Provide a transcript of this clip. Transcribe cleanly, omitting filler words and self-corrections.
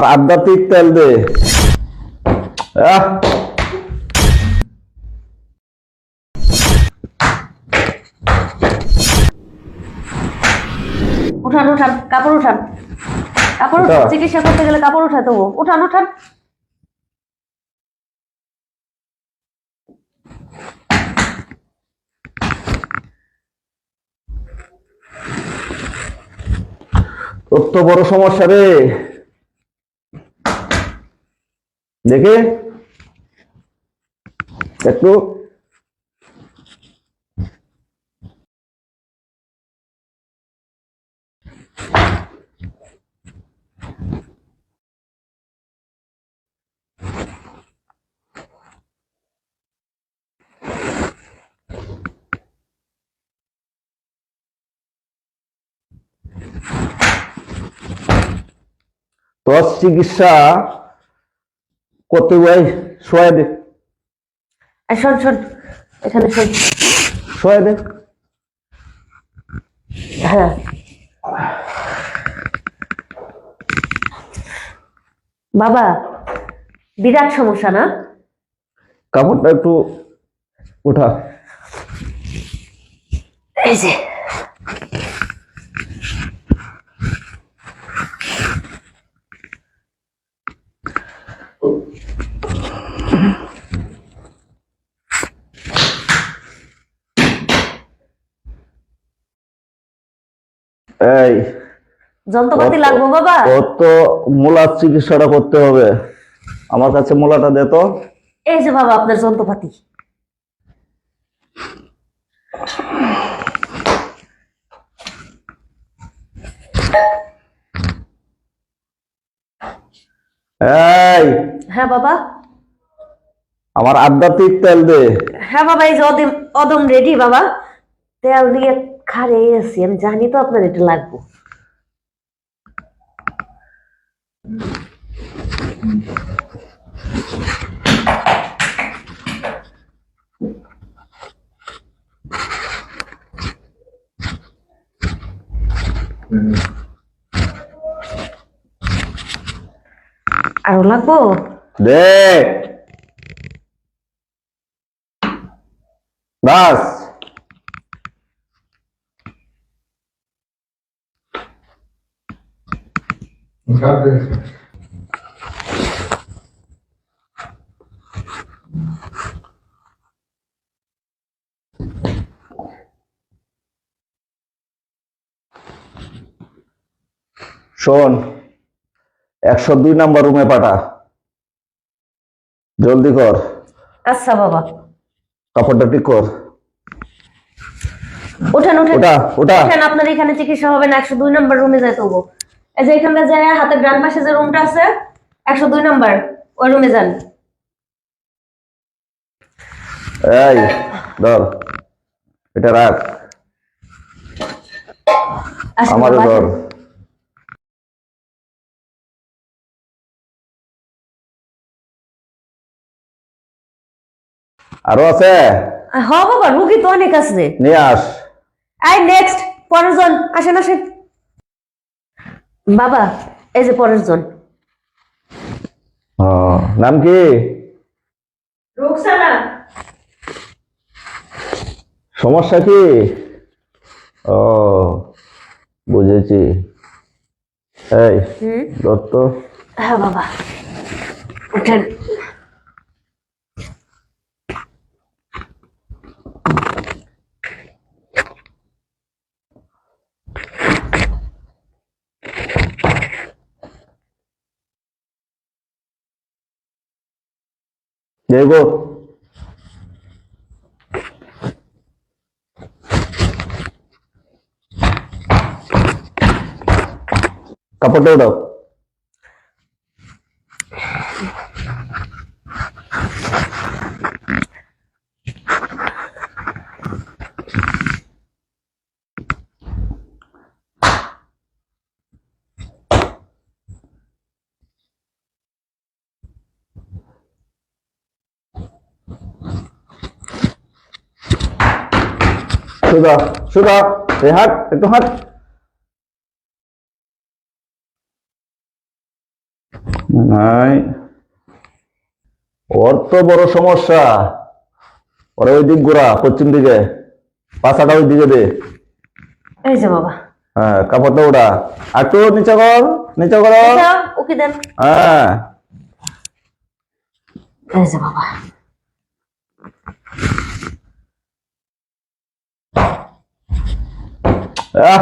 আমার আধ্যাত্মিক তেল দে। উঠান উঠান, কাপড় উঠান, কাপড় উঠান, চিকিৎসা করতে গেলে কাপড় উঠাতে হবো। উঠান উঠান। তোর তো বড় সমস্যা রে, দেখে একটু তোর চিকিৎসা করতে যাই, শোয়া দে। শোন শোন, এখানে শোন। শোয়া দে। হ্যাঁ, বাবা বিরাট সমস্যা না? কাপড়টা একটু উঠা। এই যে এই যন্ত্রপাতি লাগবো বাবা? ওর তো মূলার চিকিৎসাটা করতে হবে, আমার কাছে মূলাটা দে তো। এই যে বাবা আপনার যন্ত্রপাতি। এই হ্যাঁ বাবা। আমার আধ্যাত্মিক তেল দে। হ্যাঁ বাবা, এই যে অদম রেডি বাবা। তেল দিয়ে খারে আছি, আমি জানি তো আপনার এটা লাগবে। আরো লাগবো? দে বাস। শোন, 102 নাম্বার রুমে পাঠা, জলদি কর। আচ্ছা বাবা। কাপড়টা ঠিক কর। ওঠেন ওঠেন ওটা ওটা ওঠেন, আপনার এখানে চিকিৎসা হবে না, 102 নম্বর রুমে যাইতে হবো। এই যে এখানে যায় হাতের ডান পাশে যে রুমটা আছে, 102 নম্বর, ওই রুমে যান। এই ধর, এটা রাখ, আসেন আমারও বাবা, ধর। আসেন। আরো আছে? হ বাবা, রুগী তো অনেক আছে। নিয়ে আস। আই নেক্সট, পরের জন আসেন আসেন। বাবা এই যে পরের জন। নাম কি? রুকসানা। সমস্যা কি? ও বুঝেছি। এই দত্ত। হ্যাঁ বাবা, উঠেন। দেখবো কাপড়টা উঠাও। সুধা সুধা, এই হাট, একটু হাট। নাই, ওর তো বড় সমস্যা। ওরে ওই দিক ঘোরা, পশ্চিম দিকে, পাছাটা ওই দিকে দে। এই যে বাবা, হ্যাঁ, কাপড়টা ওটা আর একটু নিচে কর, নিচে করো। এটা ওকে দেন। হ্যাঁ, এই যে বাবা, আহ